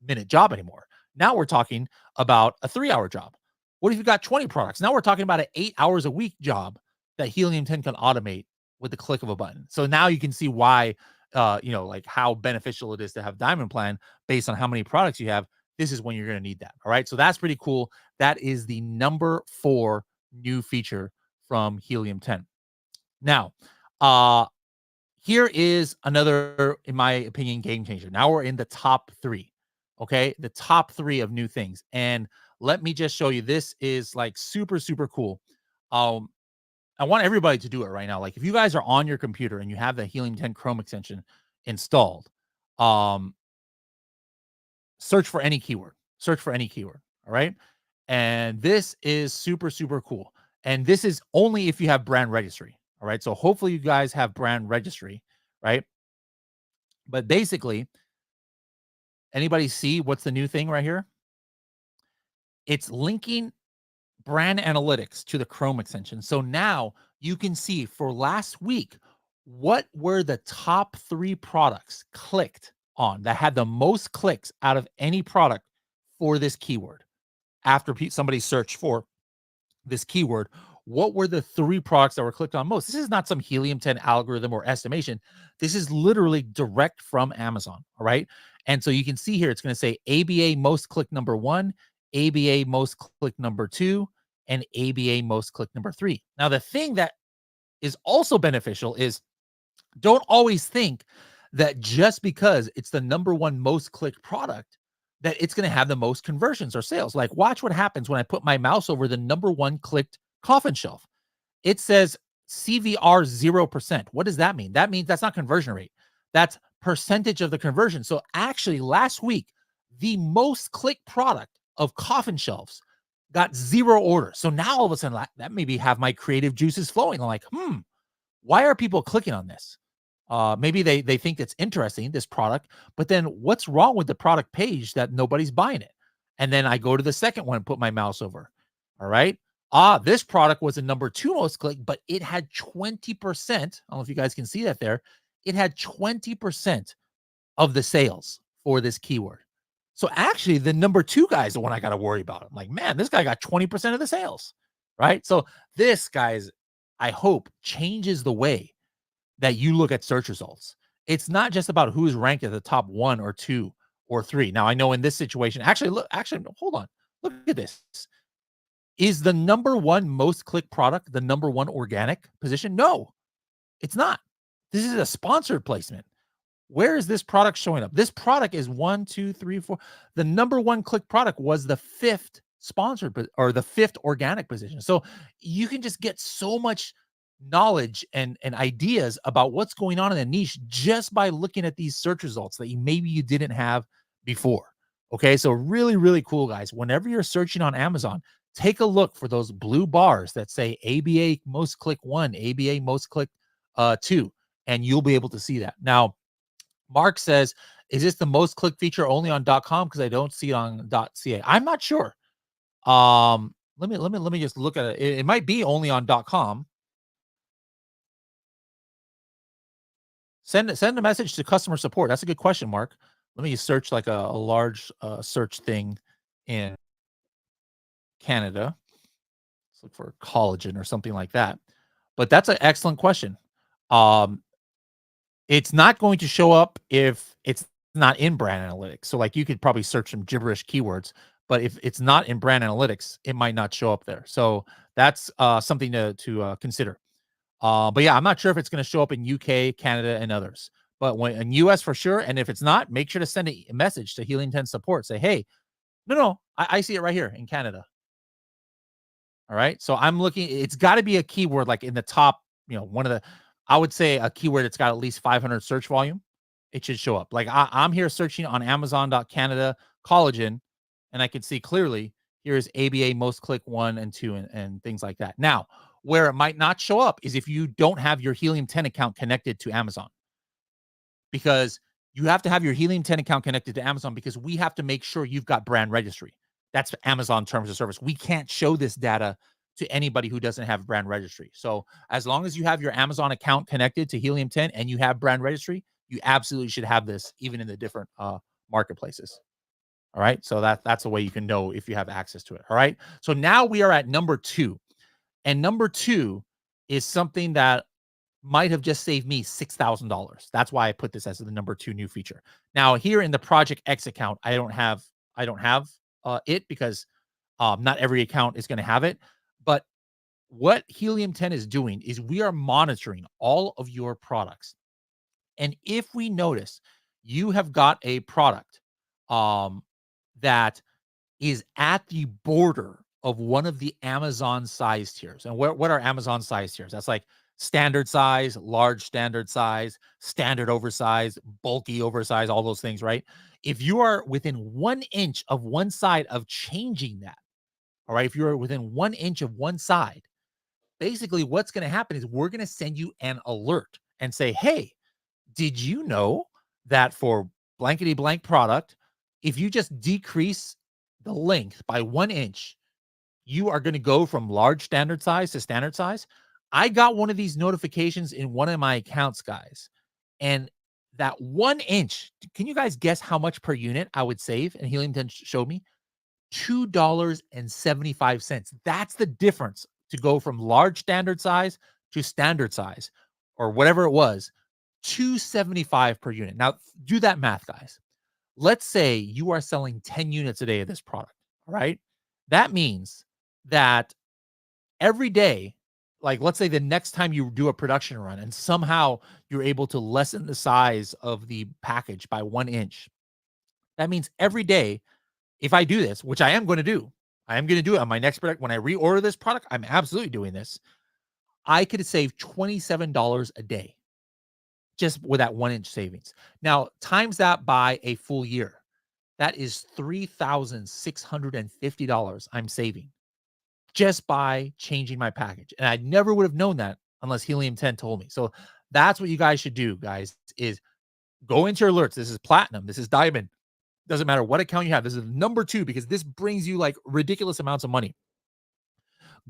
minute job anymore. Now we're talking about a 3-hour job. What if you got 20 products? Now we're talking about an 8 hours a week job that Helium 10 can automate with the click of a button. So now you can see why, like how beneficial it is to have Diamond Plan based on how many products you have. This is when you're going to need that. All right. So that's pretty cool. That is the number 4 new feature from Helium 10. Now, here is another, in my opinion, game changer. Now we're in the top 3. Okay. The top 3 of new things. And let me just show you. This is like super, super cool. Um, I want everybody to do it right now. Like if you guys are on your computer and you have the Helium 10 Chrome extension installed, um, search for any keyword. Search for any keyword. All right. And this is super, super cool. And this is only if you have brand registry. All right. So hopefully you guys have brand registry, right? But basically, anybody see what's the new thing right here? It's linking brand analytics to the Chrome extension. So now you can see for last week, what were the top 3 products clicked on that had the most clicks out of any product for this keyword. After somebody searched for this keyword, what were the 3 products that were clicked on most? This is not some Helium 10 algorithm or estimation. This is literally direct from Amazon. All right. And so you can see here, it's going to say ABA most click number 1, ABA most click number 2, and ABA most click number 3. Now, the thing that is also beneficial is don't always think that just because it's the number 1 most clicked product, that it's going to have the most conversions or sales. Like, watch what happens when I put my mouse over the number 1 clicked coffin shelf. It says CVR 0%. What does that mean? That means that's not conversion rate. That's percentage of the conversion. So actually last week, the most clicked product of coffin shelves got 0 orders. So now all of a sudden that maybe have my creative juices flowing. I'm like, why are people clicking on this? Maybe they think it's interesting, this product, but then what's wrong with the product page that nobody's buying it? And then I go to the second one and put my mouse over. All right. This product was the number 2 most clicked, but it had 20%. I don't know if you guys can see that there. It had 20% of the sales for this keyword. So actually, the number 2 guy is the one I got to worry about. I'm like, man, this guy got 20% of the sales. Right. So this, guys, I hope changes the way that you look at search results. It's not just about who's ranked at the top 1 or 2 or 3. Now, I know in this situation, hold on. Look at this. Is the number 1 most clicked product the number 1 organic position? No, it's not. This is a sponsored placement. Where is this product showing up? This product is 1, 2, 3, 4. The number 1 click product was the 5th sponsored or the 5th organic position. So you can just get so much knowledge and ideas about what's going on in a niche just by looking at these search results that maybe you didn't have before. Okay, so really, really cool, guys. Whenever you're searching on Amazon, take a look for those blue bars that say ABA most click 1, ABA most click 2, and you'll be able to see that. Now, Mark says, is this the most click feature only on .com? Because I don't see it on .ca. I'm not sure. Let me just look at it. It might be only on .com. Send a message to customer support. That's a good question, Mark. Let me search like a large search thing in Canada. Let's look for collagen or something like that. But that's an excellent question. It's not going to show up if it's not in brand analytics. So like you could probably search some gibberish keywords, but if it's not in brand analytics, it might not show up there. So that's something to consider. But yeah, I'm not sure if it's going to show up in UK, Canada, and others. But when in US for sure, and if it's not, make sure to send a message to Helium 10 support. Say, hey, no, I see it right here in Canada. All right. So I'm looking, it's got to be a keyword like in the top, one of the, I would say a keyword that's got at least 500 search volume. It should show up. Like I'm here searching on Amazon.Canada collagen, and I can see clearly here's ABA most click 1 and 2 and things like that. Now, where it might not show up is if you don't have your Helium 10 account connected to Amazon, because you have to have your Helium 10 account connected to Amazon because we have to make sure you've got brand registry. That's Amazon terms of service. We can't show this data to anybody who doesn't have brand registry. So as long as you have your Amazon account connected to Helium 10 and you have brand registry, you absolutely should have this even in the different marketplaces. All right. So that's a way you can know if you have access to it. All right. So now we are at number 2. And number 2 is something that might have just saved me $6,000. That's why I put this as the number 2 new feature. Now, here in the Project X account, I don't have it because not every account is going to have it. But what Helium 10 is doing is we are monitoring all of your products. And if we notice you have got a product um, that is at the border of one of the Amazon size tiers. And what are Amazon size tiers? That's like standard size, large standard oversized, bulky oversized, all those things, right? If you are within 1 inch of one side of changing that, all right, if you're within 1 inch of one side, basically what's going to happen is we're going to send you an alert and say, hey, did you know that for blankety blank product, if you just decrease the length by 1 inch, you are going to go from large standard size to standard size? I got one of these notifications in one of my accounts, guys. And that 1 inch, can you guys guess how much per unit I would save? And Helium 10 showed me $2.75. That's the difference to go from large standard size to standard size or whatever it was. 275 per unit. Now, do that math, guys. Let's say you are selling 10 units a day of this product, all right? That means that every day, like let's say the next time you do a production run and somehow you're able to lessen the size of the package by 1 inch, that means every day, if I do this, which I am going to do, I am going to do it on my next product. When I reorder this product, I'm absolutely doing this. I could save $27 a day just with that 1 inch savings. Now, times that by a full year, that is $3,650 I'm saving just by changing my package. And I never would have known that unless Helium 10 told me. So that's what you guys should do, guys, is go into your alerts. This is platinum. This is diamond. Doesn't matter what account you have. This is number 2 because this brings you like ridiculous amounts of money.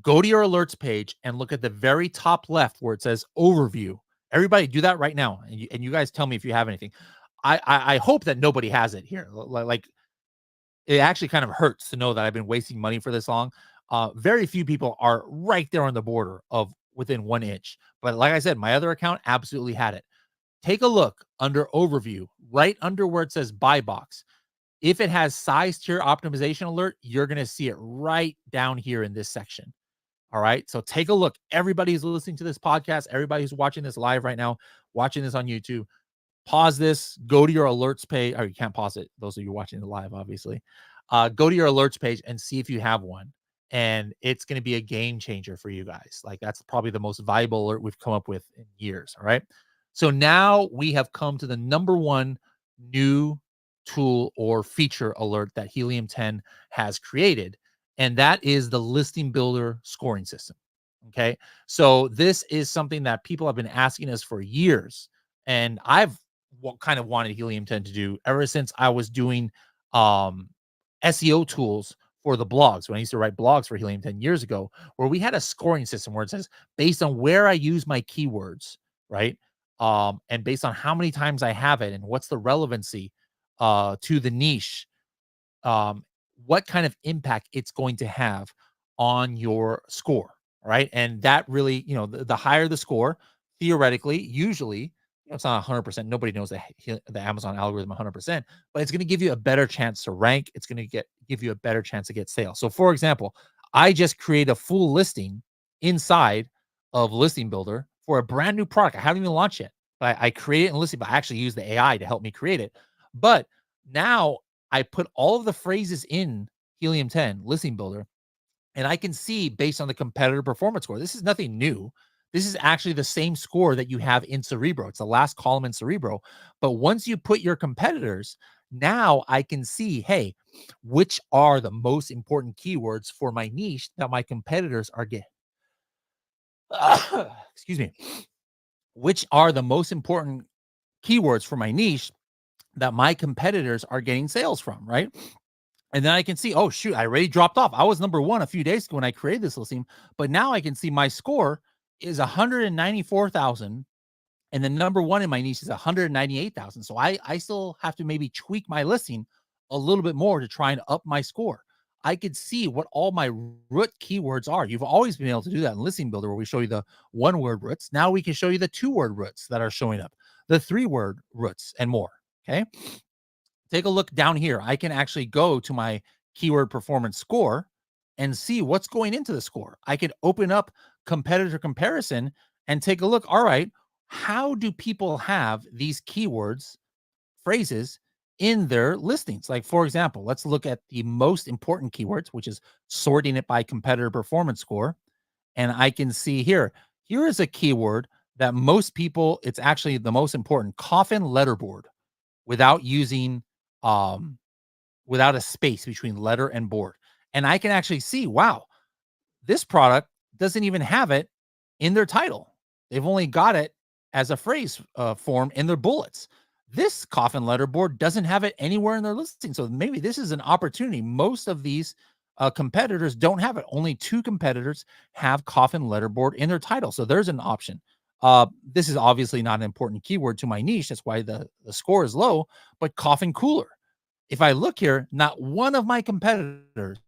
Go to your alerts page and look at the very top left where it says overview. Everybody do that right now. And you guys tell me if you have anything. I hope that nobody has it here. Like it actually kind of hurts to know that I've been wasting money for this long. Very few people are right there on the border of within 1 inch. But like I said, my other account absolutely had it. Take a look under overview, right under where it says buy box. If it has size tier optimization alert, you're going to see it right down here in this section. All right. So take a look. Everybody who's listening to this podcast, everybody who's watching this live right now, watching this on YouTube, pause this, go to your alerts page, or you can't pause it. Those of you watching the live, obviously, go to your alerts page and see if you have one. And it's going to be a game changer for you guys. Like that's probably the most valuable alert we've come up with in years. All right. So now we have come to the number 1 new tool or feature alert that Helium 10 has created. And that is the listing builder scoring system. Okay. So this is something that people have been asking us for years. And I've kind of wanted Helium 10 to do ever since I was doing SEO tools for the blogs when I used to write blogs for Helium 10 years ago, where we had a scoring system where it says based on where I use my keywords, right? And based on how many times I have it and what's the relevancy to the niche, what kind of impact it's going to have on your score, right? And that really, the higher the score, theoretically, usually, it's not 100%. Nobody knows the Amazon algorithm 100%, but it's going to give you a better chance to rank. It's going to give you a better chance to get sales. So, for example, I just created a full listing inside of Listing Builder for a brand new product. I haven't even launched yet, but I created it in Listing, but I actually use the AI to help me create it. But now I put all of the phrases in Helium 10 Listing Builder, and I can see based on the competitor performance score. This is nothing new. This is actually the same score that you have in Cerebro. It's the last column in Cerebro. But once you put your competitors, now I can see, hey, which are the most important keywords for my niche that my competitors are getting. Excuse me. Which are the most important keywords for my niche that my competitors are getting sales from, right? And then I can see, oh shoot, I already dropped off. I was number one a few days ago when I created this listing, but now I can see my score is 194,000, and the number one in my niche is 198,000. So I still have to maybe tweak my listing a little bit more to try and up my score. I could see what all my root keywords are. You've always been able to do that in Listing Builder, where we show you the one word roots. Now we can show you the 2-word roots that are showing up, the 3-word roots, and more. Okay. Take a look down here. I can actually go to my keyword performance score and see what's going into the score. I could open up competitor comparison and take a look. All right, how do people have these keywords, phrases in their listings? Like, for example, let's look at the most important keywords, which is sorting it by competitor performance score. And I can see here is a keyword that most people, it's actually the most important: coffin letterboard, without using um without a space between letter and board. And I can actually see, wow, this product doesn't even have it in their title. They've only got it as a phrase form in their bullets. This coffin letterboard doesn't have it anywhere in their listing. So maybe this is an opportunity. Most of these competitors don't have it. Only 2 competitors have coffin letterboard in their title. So there's an option. This is obviously not an important keyword to my niche. That's why the score is low, but coffin cooler. If I look here, not one of my competitors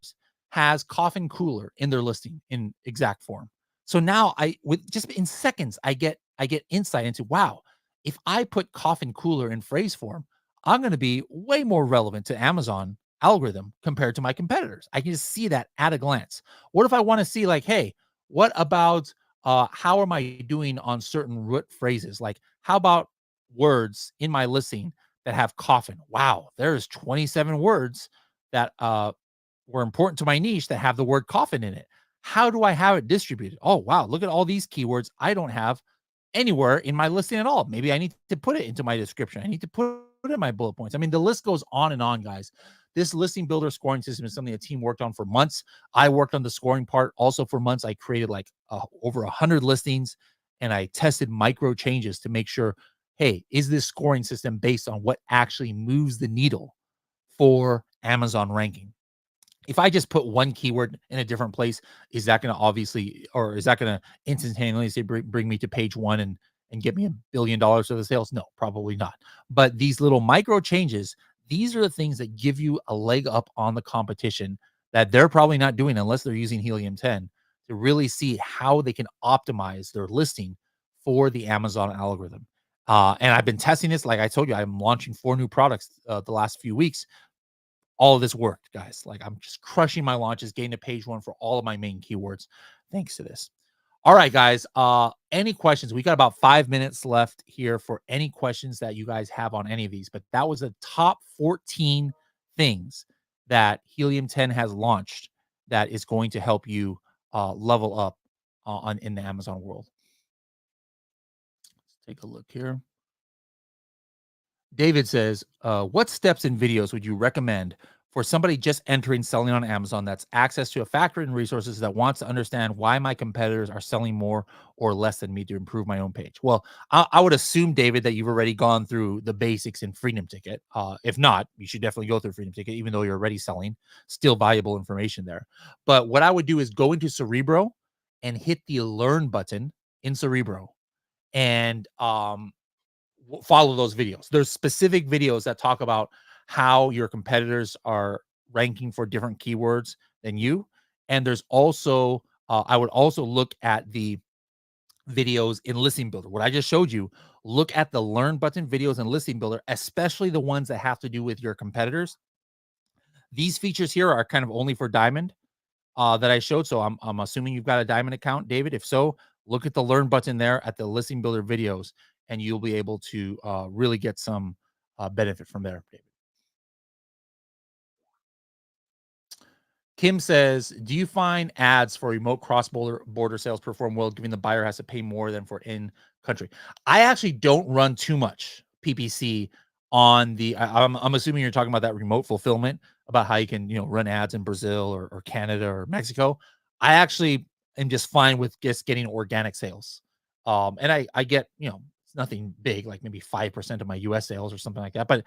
has coffin cooler in their listing in exact form. So now with just in seconds, I get insight into, wow, if I put coffin cooler in phrase form, I'm going to be way more relevant to Amazon algorithm compared to my competitors. I can just see that at a glance. What if I want to see, like, hey, what about how am I doing on certain root phrases? Like, how about words in my listing that have coffin? Wow, there's 27 words that were important to my niche that have the word coffin in it. How do I have it distributed? Oh, wow, look at all these keywords I don't have anywhere in my listing at all. Maybe I need to put it into my description. I need to put it in my bullet points. I mean, the list goes on, guys. This listing builder scoring system is something the team worked on for months. I worked on the scoring part also for months. I created like over 100 listings, and I tested micro changes to make sure, hey, is this scoring system based on what actually moves the needle for Amazon ranking? If I just put one keyword in a different place, is that going to obviously, or is that going to instantaneously bring me to page one and get me $1 billion of the sales? No, probably not. But these little micro changes, these are the things that give you a leg up on the competition that they're probably not doing unless they're using Helium 10 to really see how they can optimize their listing for the Amazon algorithm. And I've been testing this. Like I told you, I'm launching 4 new products the last few weeks. All of this worked, guys. Like, I'm just crushing my launches, getting to page 1 for all of my main keywords thanks to this. All right, guys. Any questions? We got about 5 minutes left here for any questions that you guys have on any of these. But that was the top 14 things that Helium 10 has launched that is going to help you level up on in the Amazon world. Let's take a look here. David says, what steps and videos would you recommend for somebody just entering selling on Amazon that's access to a factory and resources that wants to understand why my competitors are selling more or less than me to improve my own page? Well, I would assume, David, that you've already gone through the basics in Freedom Ticket. If not, you should definitely go through Freedom Ticket, even though you're already selling. Still valuable information there. But what I would do is go into Cerebro and hit the Learn button in Cerebro, and follow those videos. There's specific videos that talk about how your competitors are ranking for different keywords than you. And there's also, I would also look at the videos in Listing Builder. What I just showed you, look at the Learn button videos in Listing Builder, especially the ones that have to do with your competitors. These features here are kind of only for Diamond that I showed. So I'm assuming you've got a Diamond account, David. If so, look at the Learn button there at the Listing Builder videos, and you'll be able to really get some benefit from there, David. Kim says, do you find ads for remote cross-border sales perform well, given the buyer has to pay more than for in-country? I actually don't run too much PPC on the. I'm assuming you're talking about that remote fulfillment, about how you can run ads in Brazil or Canada or Mexico. I actually am just fine with just getting organic sales, and I get It's nothing big, like maybe 5% of my US sales or something like that. But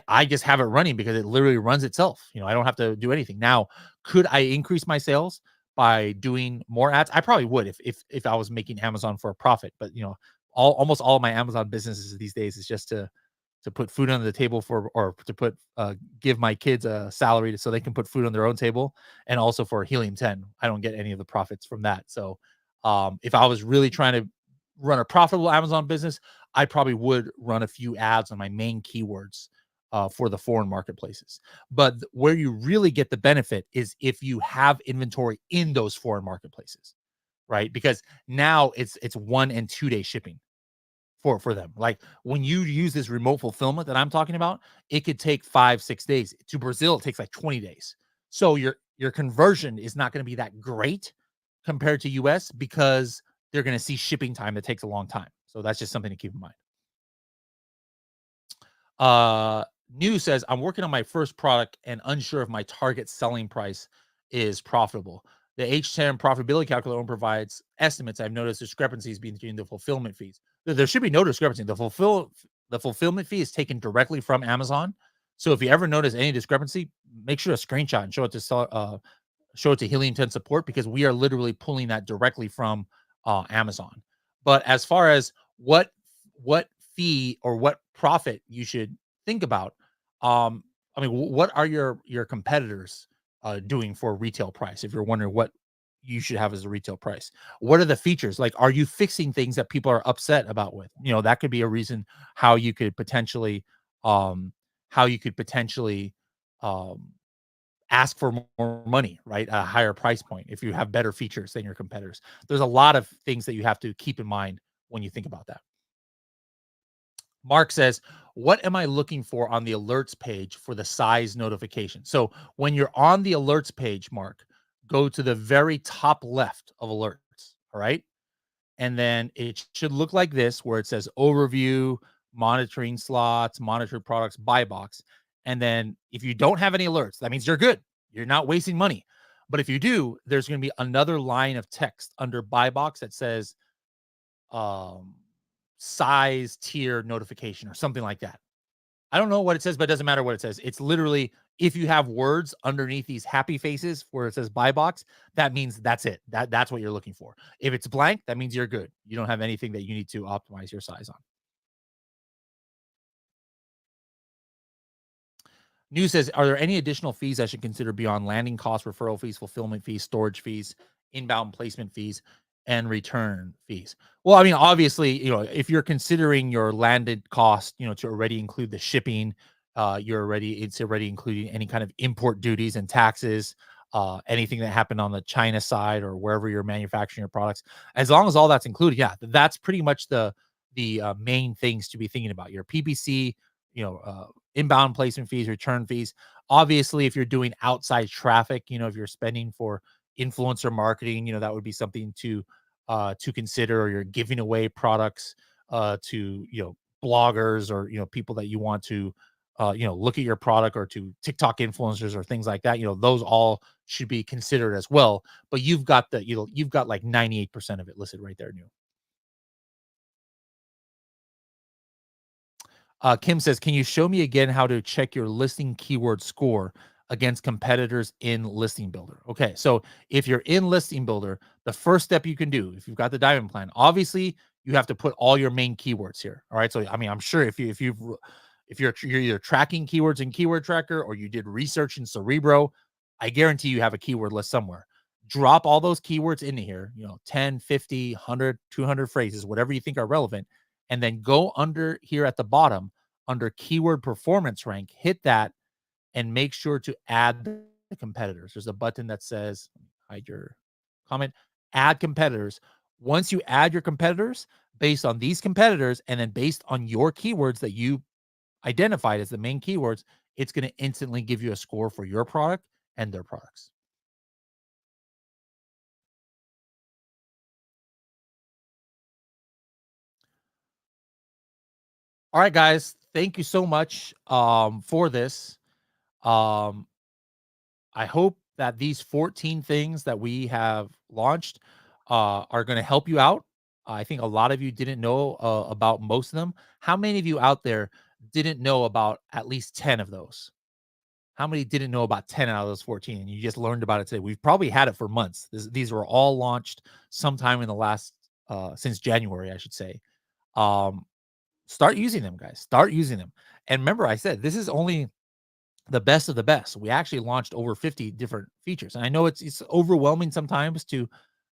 I just have it running because it literally runs itself. I don't have to do anything. Now, could I increase my sales by doing more ads? I probably would if I was making Amazon for a profit. But almost all of my Amazon businesses these days is just to put food on the table for, or to put give my kids a salary so they can put food on their own table, and also for Helium 10. I don't get any of the profits from that. So if I was really trying to run a profitable Amazon business, I probably would run a few ads on my main keywords for the foreign marketplaces. But where you really get the benefit is if you have inventory in those foreign marketplaces, right? Because now it's 1 and 2 day shipping for them. Like when you use this remote fulfillment that I'm talking about, it could take 5-6 days. To Brazil, it takes like 20 days. So your conversion is not going to be that great compared to US because they're going to see shipping time that takes a long time. So that's just something to keep in mind. Uh, New says, I'm working on my first product and unsure if my target selling price is profitable. The H10 profitability calculator provides estimates. I've noticed discrepancies between the fulfillment fees. There should be no discrepancy. The fulfillment fee is taken directly from Amazon. So if you ever notice any discrepancy, make sure to screenshot and show it to Helium 10 support, because we are literally pulling that directly from Amazon. But as far as what fee or what profit you should think about, I mean, what are your competitors doing for retail price? If you're wondering what you should have as a retail price, what are the features? Like, are you fixing things that people are upset about with? That could be a reason how you could potentially, um, how you could potentially, um, ask for more money, right? A higher price point if you have better features than your competitors. There's a lot of things that you have to keep in mind when you think about that. Mark says, what am I looking for on the alerts page for the size notification? So when you're on the alerts page, Mark, go to the very top left of alerts. All right. And then it should look like this, where it says overview, monitoring slots, monitored products, buy box. And then if you don't have any alerts, that means you're good. You're not wasting money. But if you do, there's going to be another line of text under buy box that says um, size tier notification or something like that. I don't know what it says, but it doesn't matter what it says. It's literally, if you have words underneath these happy faces where it says buy box, that means that's it. That's what you're looking for. If it's blank, that means you're good. You don't have anything that you need to optimize your size on. News says, are there any additional fees I should consider beyond landing costs, referral fees, fulfillment fees, storage fees, inbound placement fees, and return fees? Well, I mean, obviously, if you're considering your landed cost, to already include the shipping, it's already including any kind of import duties and taxes, anything that happened on the China side or wherever you're manufacturing your products. As long as all that's included, yeah, that's pretty much the main things to be thinking about. Your PPC, inbound placement fees, return fees. Obviously, if you're doing outside traffic, if you're spending for influencer marketing, that would be something to consider. Or you're giving away products to bloggers, or people that you want to look at your product, or to TikTok influencers or things like that. Those all should be considered as well. But you've got like 98% of it listed right there, new. Kim says, can you show me again how to check your listing keyword score against competitors in Listing Builder? Okay, so if you're in Listing Builder, the first step you can do, if you've got the diamond plan, obviously you have to put all your main keywords here. All right, so I mean, I'm sure if you're either tracking keywords in Keyword Tracker, or you did research in Cerebro, I guarantee you have a keyword list somewhere. Drop all those keywords into here, 10, 50, 100, 200 phrases, whatever you think are relevant, and then go under here at the bottom under keyword performance rank, hit that, and make sure to add the competitors. There's a button that says, hide your comment, add competitors. Once you add your competitors, based on these competitors, and then based on your keywords that you identified as the main keywords, it's going to instantly give you a score for your product and their products. All right, guys. Thank you so much for this. Um, I hope that these 14 things that we have launched are going to help you out. I think a lot of you didn't know about most of them. How many of you out there didn't know about at least 10 of those? How many didn't know about 10 out of those 14 and you just learned about it today? We've probably had it for months. These were all launched sometime in the last since January, I should say. Um, Start using them, guys. Start using them. And remember, I said this is only the best of the best. We actually launched over 50 different features. And I know it's overwhelming sometimes to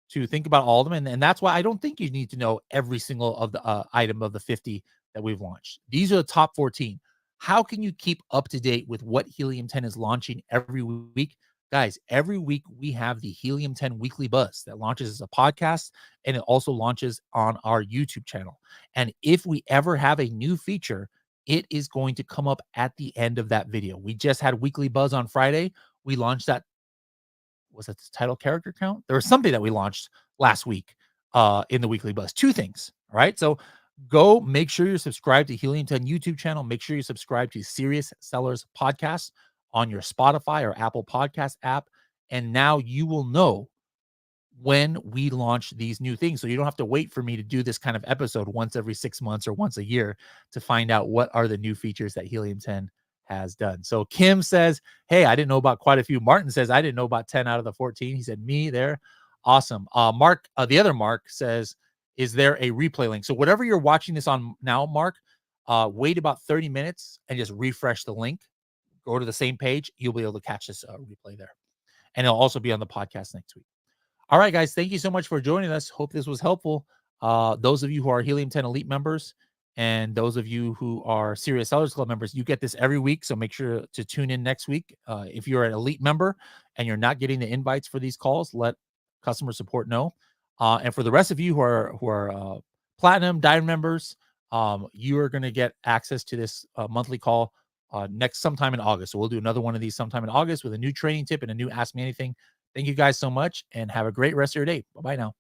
think about all of them. And that's why I don't think you need to know every single of the item of the 50 that we've launched. These are the top 14. How can you keep up to date with what Helium 10 is launching every week? Guys, every week we have the Helium 10 Weekly Buzz that launches as a podcast and it also launches on our YouTube channel. And if we ever have a new feature, it is going to come up at the end of that video. We just had Weekly Buzz on Friday. We launched that. Was that the title character count? There was something that we launched last week in the Weekly Buzz. Two things. All right. So go make sure you're subscribed to Helium 10 YouTube channel. Make sure you subscribe to Serious Sellers Podcast on your Spotify or Apple Podcast app. And now you will know when we launch these new things. So you don't have to wait for me to do this kind of episode once every 6 months or once a year to find out what are the new features that Helium 10 has done. So Kim says, hey, I didn't know about quite a few. Martin says, I didn't know about 10 out of the 14. He said, me there. Awesome. Mark, the other Mark says, is there a replay link? So whatever you're watching this on now, Mark, wait about 30 minutes and just refresh the link. Go to the same page. You'll be able to catch this replay there. And it'll also be on the podcast next week. All right, guys, thank you so much for joining us. Hope this was helpful. Those of you who are Helium 10 Elite members and those of you who are Serious Sellers Club members, you get this every week. So make sure to tune in next week. If you're an Elite member and you're not getting the invites for these calls, let customer support know. And for the rest of you who are Platinum, Diamond members, you are going to get access to this monthly call next sometime in August. So we'll do another one of these sometime in August with a new training tip and a new Ask Me Anything. Thank you guys so much and have a great rest of your day. Bye-bye now.